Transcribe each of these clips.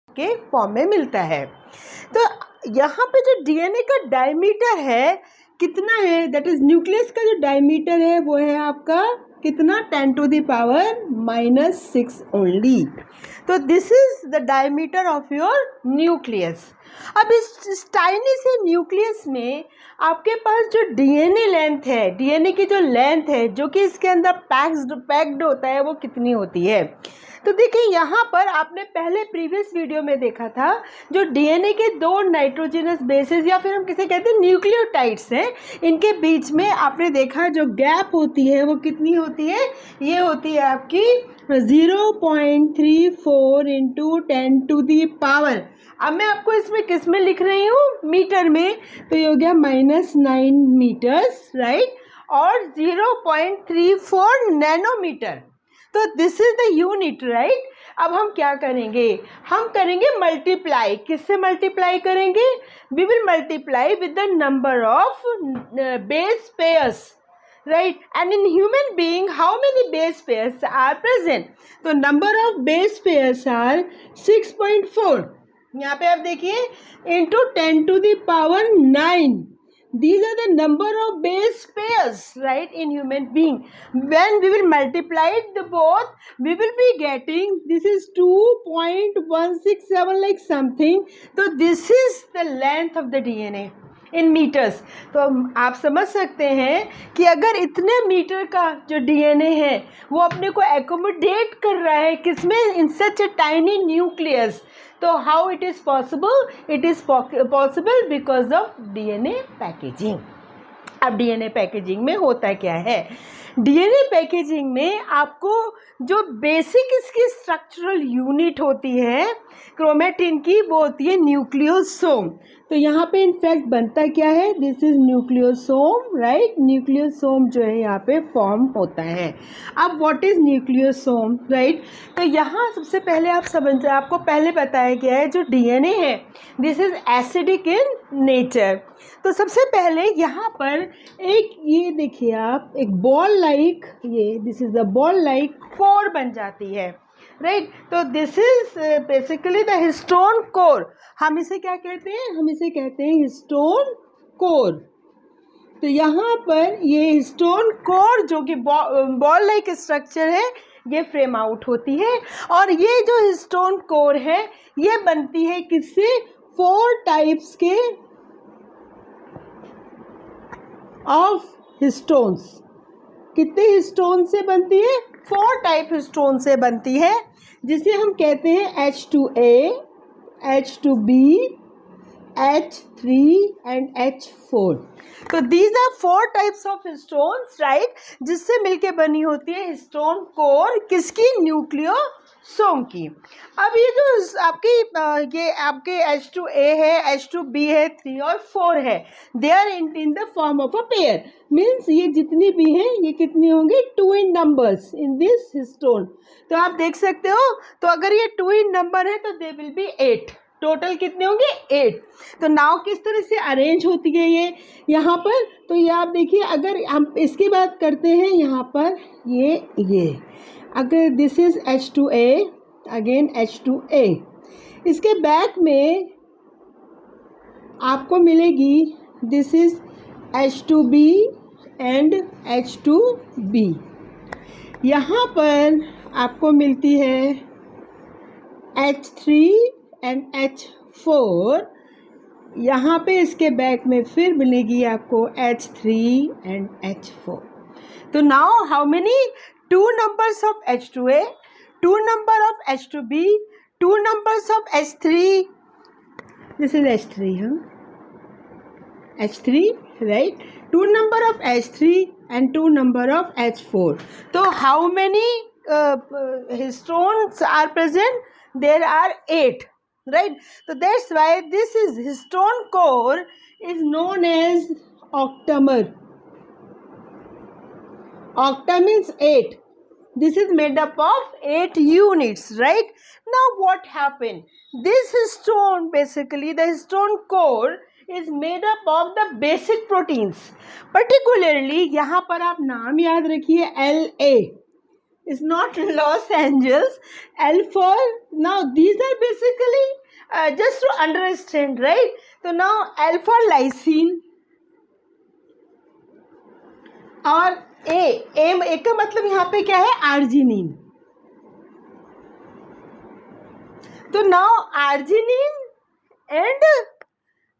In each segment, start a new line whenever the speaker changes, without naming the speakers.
के फॉर्म में मिलता है। तो यहाँ पे जो डीएनए का डायमीटर है कितना है, दैट इज न्यूक्लियस का जो डायमीटर है वो है आपका कितना, 10⁻⁻⁻6 ओनली। तो this is the diameter of your nucleus. अब इस टाइनी से न्यूक्लियस में आपके पास जो डीएनए लेंथ है, डीएनए की जो लेंथ है जो कि इसके अंदर पैक्ड होता है, वो कितनी होती है। तो देखिए यहाँ पर आपने पहले प्रीवियस वीडियो में देखा था, जो डीएनए के दो नाइट्रोजनस बेसेस या फिर हम किसे कहते हैं न्यूक्लियोटाइड्स हैं, इनके बीच में आपने देखा जो गैप होती है वो कितनी होती है, ये होती है आपकी 0.34 इंटू 10⁻। अब मैं आपको इसमें किस में लिख रही हूँ, मीटर में, तो ये हो गया -9 मीटर्स, राइट, और 0.34 नैनोमीटर। तो this is the unit, right. अब हम क्या करेंगे, हम करेंगे मल्टीप्लाई, किससे मल्टीप्लाई करेंगे, we will multiply with the number of base pairs, right. And in human being how many base pairs are present, तो number of base pairs are 6.4, यहाँ पे आप देखिए, into 10⁻⁹ these are the number of base pairs, right, in human being. When we will multiply the both, we will be getting, this is 2.167 like something. So this is the length of the DNA in meters. तो आप समझ सकते हैं कि अगर इतने metre का जो डीएनए है वो अपने को एकोमोडेट कर रहा है किसमें, इन सच ए टाइनी न्यूक्लियस, तो how it is possible, it is possible because of DNA packaging. अब डीएनए पैकेजिंग में होता क्या है, डीएनए पैकेजिंग में आपको जो बेसिक इसकी स्ट्रक्चरल यूनिट होती है क्रोमेटिन की, वो होती है न्यूक्लियोसोम। तो यहाँ पे इनफैक्ट बनता क्या है, this is nucleosome, right, nucleosome जो है यहाँ पे फॉर्म होता है। अब व्हाट इज न्यूक्लियोसोम, राइट, तो यहाँ सबसे पहले आप समझ, आपको पहले बताया गया है जो डीएनए है this is acidic in nature. तो सबसे पहले यहाँ पर एक, ये देखिए आप, एक बॉल लाइक, ये this is the ball like core बन जाती है, राइट। तो this is basically the histone core, हम इसे क्या कहते हैं, हम इसे कहते हैं हिस्टोन कोर। तो यहाँ पर ये हिस्टोन कोर जो कि बॉल लाइक स्ट्रक्चर है, ये फ्रेम आउट होती है। और ये जो हिस्टोन कोर है ये बनती है किससे, 4 टाइप्स के ऑफ हिस्टोन्स। कितने हिस्टोन से बनती है, 4 टाइप हिस्टोन से बनती है, जिसे हम कहते हैं H2A, H2B, H3 and H4। तो these are 4 types of histones, right, जिससे मिलके बनी होती है हिस्टोन कोर, किसकी, न्यूक्लियोसोम की। अब ये जो आपके H2A है, H2B है, 3 और 4 है, they are in the form of a pair, means ये जितनी भी हैं ये कितनी होंगी, 2 in numbers in this histone. तो आप देख सकते हो, तो अगर ये 2 इन नंबर है तो दे विल बी 8, टोटल कितने होंगे, 8। तो नाउ किस तरह से अरेंज होती है ये यहाँ पर, तो ये आप देखिए, अगर हम इसकी बात करते हैं यहाँ पर, ये अगर this is H2A, again H2A, इसके बैक में आपको मिलेगी this is H2B and H2B। यहाँ पर आपको मिलती है H3 एंड H4, यहाँ पे इसके बैक में फिर मिलेगी आपको H3 एंड H4। तो now how many, 2 numbers of H2A, 2 number of H2B, 2 numbers of H3, this is H3, H3, right, 2 number of H3 and 2 number of H4. So how many histones are present, there are 8, right. So that's why this is histone core is known as octamer. Octa means 8. This is made up of 8 units, right. Now what happened, this histone, basically the histone core is made up of the basic proteins, particularly यहाँ पर आप नाम याद रखिए, LA is not Los Angeles, L for, now these are basically just to understand, right? तो now alpha lysine और ए का मतलब यहाँ पे क्या है, आर्जिनिन. तो नाउ आर्जिनिन एंड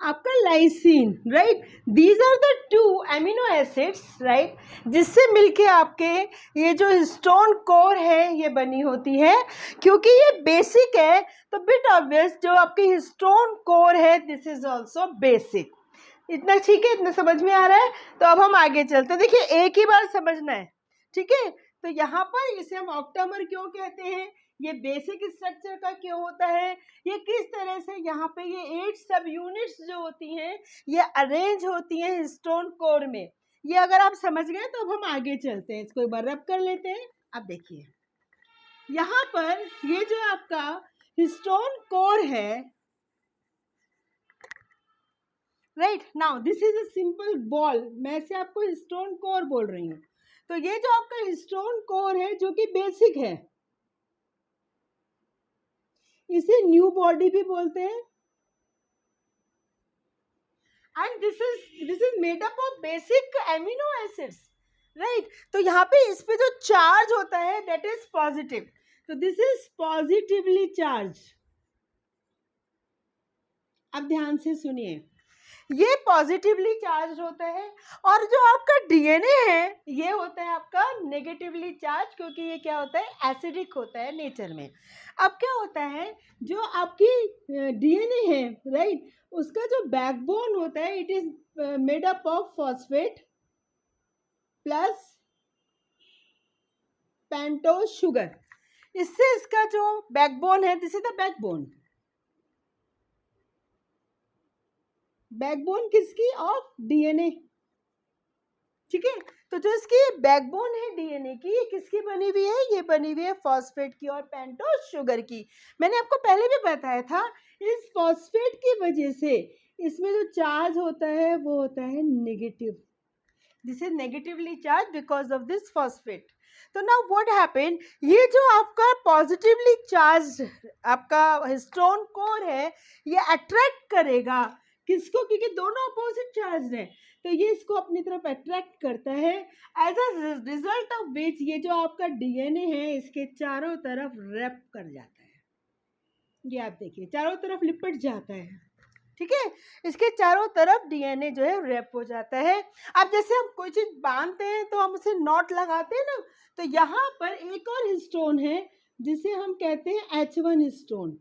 आपका lysine, right, these are the two amino acids, right, जिससे मिलके आपके ये जो हिस्टोन कोर है ये बनी होती है. क्योंकि ये बेसिक है तो बिट ऑब्वियस जो आपकी हिस्टोन कोर है दिस इज ऑल्सो बेसिक. इतना ठीक है, इतना समझ में आ रहा है. तो अब हम आगे चलते हैं. देखिए एक ही बार समझना है, ठीक है. तो यहाँ पर इसे हम ऑक्टामर क्यों कहते हैं, ये बेसिक स्ट्रक्चर का क्यों होता है, ये किस तरह से यहाँ पे ये 8 सब यूनिट्स जो होती हैं ये अरेंज होती हैं हिस्टोन कोर में, ये अगर आप समझ गए तो अब हम आगे चलते हैं. इसको एक बार रब कर लेते हैं. अब देखिए यहाँ पर ये जो आपका हिस्टोन कोर है, right, now this is a simple ball. मैं इसे आपको हिस्टोन कोर बोल रही हूँ. तो ये जो आपका हिस्टोन कोर है जो कि बेसिक है, इसे न्यू बॉडी भी बोलते हैं. And this is made up of basic amino acids, right. तो यहाँ पे इस पे जो चार्ज होता है दैट इज पॉजिटिव. तो दिस इज पॉजिटिवली चार्ज. अब ध्यान से सुनिए, ये पॉजिटिवली चार्ज होता है और जो आपका डीएनए है ये होता है आपका नेगेटिवली चार्ज, क्योंकि ये क्या होता है, एसिडिक होता है नेचर में. अब क्या होता है, जो आपकी डीएनए है, राइट, उसका जो बैकबोन होता है it is made up of phosphate plus pentose sugar. इससे इसका जो बैकबोन है this is the backbone. Backbone किसकी, ऑफ डीएनए, ठीक है. तो जो इसकी बैकबोन है डीएनए की, ये किसकी बनी हुई है, ये बनी हुई है फॉस्फेट की और पेंटोज शुगर की. मैंने आपको पहले भी बताया था, इस फॉस्फेट की वजह से इसमें जो चार्ज होता है वो होता है negative. This is negatively charge because of this phosphate. तो नाउ व्हाट हैपन, ये जो आपका पॉजिटिवली चार्ज आपका हिस्टोन कोर है ये अट्रैक्ट करेगा किसको, क्योंकि दोनों अपोजिट चार्ज हैं. तो ये इसको अपनी तरफ अट्रैक्ट करता है. As a result of which ये जो आपका डीएनए है इसके चारों तरफ रैप कर जाता है. ये आप देखिए चारों तरफ लिपट जाता है, ठीक है. इसके चारों तरफ डीएनए जो है रैप हो जाता है. अब जैसे हम कोई चीज बांधते हैं तो हम उसे नॉट लगाते हैं ना, तो यहाँ पर एक और हिस्टोन है जिसे हम कहते हैं H1 histone.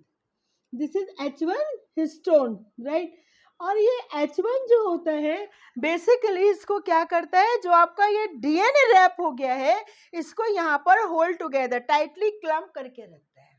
This is H1 histone, right. और ये H1 जो होता है बेसिकली इसको क्या करता है, जो आपका ये डीएनए रैप हो गया है इसको यहाँ पर होल्ड टुगेदर टाइटली क्लम्प करके रखता है.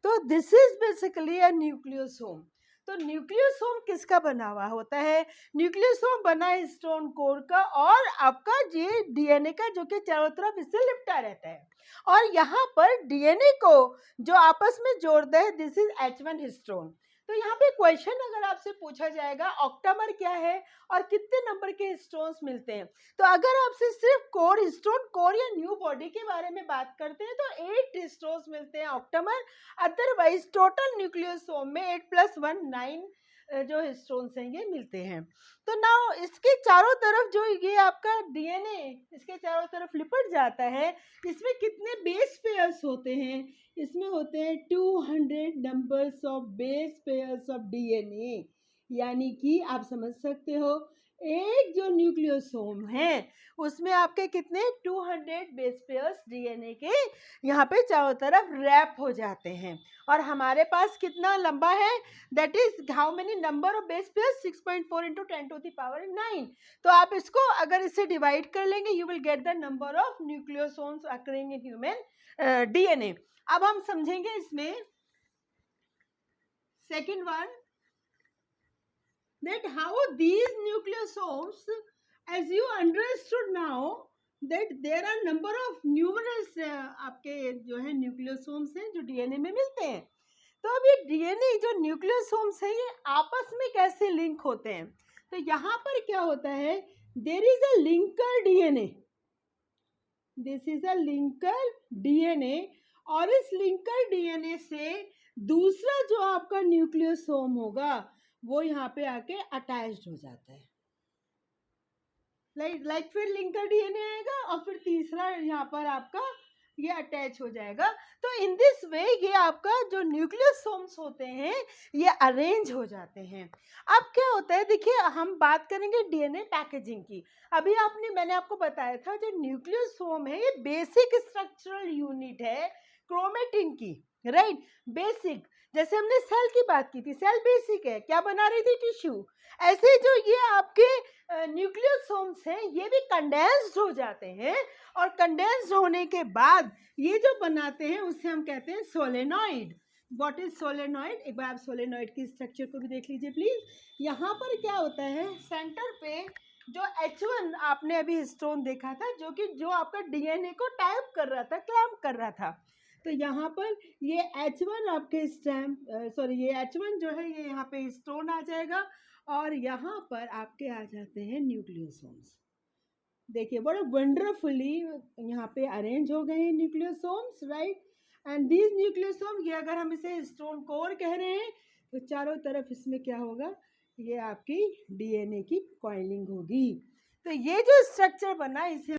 तो this is basically a nucleosome. तो न्यूक्लियोसोम किसका बना हुआ होता है, न्यूक्लियोसोम बना है हिस्टोन कोर का और आपका ये डीएनए का, जो कि चारों तरफ इससे लिपटा रहता है. और यहाँ पर डीएनए को जो आपस में जोड़ता है दिस इज H1 हिस्टोन. तो यहाँ पे क्वेश्चन अगर आपसे पूछा जाएगा ऑक्टामर क्या है और कितने नंबर के हिस्टोन्स मिलते हैं, तो अगर आपसे सिर्फ कोर, हिस्टोन कोर या न्यू बॉडी के बारे में बात करते हैं तो 8 हिस्टोन्स मिलते हैं ऑक्टामर. अदरवाइज टोटल न्यूक्लियोसोम में 8 + 1 9 जो हिस्टोन्स हैं ये मिलते हैं. तो नाउ इसके चारों तरफ जो ये आपका डीएनए इसके चारों तरफ लिपट जाता है, इसमें कितने बेस पेयर्स होते हैं, इसमें होते हैं 200 numbers of base pairs of DNA. यानी कि आप समझ सकते हो एक जो न्यूक्लियोसोम है उसमें आपके कितने 200 बेस पेयर्स डीएनए के यहाँ पे चारों तरफ रैप हो जाते हैं. और हमारे पास कितना लंबा है, that is how many number of base pairs 6.4 × 10⁹. तो आप इसको अगर इसे डिवाइड कर लेंगे you will get the number of nucleosomes occurring in human DNA. अब हम समझेंगे इसमें second one, that how these nucleosomes, as you understood now that there are number of numerous आपके जो है न्यूक्लियोसोम्स हैं जो डीएनए में मिलते हैं. तो अब ये डीएनए जो न्यूक्लियोसोम्स हैं ये आपस में कैसे लिंक होते हैं, तो यहाँ पर क्या होता है, there is a linker DNA. This is a linker DNA और इस लिंकर डीएनए से दूसरा जो आपका न्यूक्लियोसोम होगा वो यहाँ पे आके अटैच्ड हो जाता है, लाइक फिर लिंकर डीएनए आएगा और फिर तीसरा यहाँ पर आपका ये अटैच हो जाएगा। तो इन दिस वे ये आपका जो न्यूक्लियोसोम्स होते हैं ये अरेंज हो जाते हैं। अब क्या होता है, देखिए हम बात करेंगे डीएनए पैकेजिंग की। अभी मैंने आपको बताया था जो न्यूक्लियोसोम है ये बेसिक स्ट्रक्चरल यूनिट है क्रोमेटिन की, राइट, बेसिक। जैसे हमने सेल की बात की थी, सेल बेसिक है, क्या बना रही थी, टिश्यू। ऐसे जो ये आपके न्यूक्लियोसोम्स हैं ये भी कंडेंस्ड हो जाते हैं, और कंडेंस्ड होने के बाद ये जो बनाते हैं उसे हम कहते हैं सोलेनॉइड। What is solenoid? एक बार आप सोलेनॉइड की स्ट्रक्चर को भी देख लीजिए प्लीज। यहाँ पर क्या होता है, सेंटर पे जो H1 आपने अभी हिस्टोन देखा था जो आपका डीएनए को टाइप कर रहा था, क्लैम्प कर रहा था। तो यहाँ पर ये H1 आपके ये H1 जो है ये यहाँ पे हिस्टोन आ जाएगा, और यहाँ पर आपके आ जाते हैं न्यूक्लियोसोम्स। देखिए बड़ा वंडरफुली यहाँ पे अरेंज हो गए हैं nucleosomes, right. And these nucleosome, ये अगर हम इसे स्टोन कोर कह रहे हैं तो चारों तरफ इसमें क्या होगा, ये आपकी डीएनए की कॉइलिंग होगी। तो ये जो स्ट्रक्चर बना इसे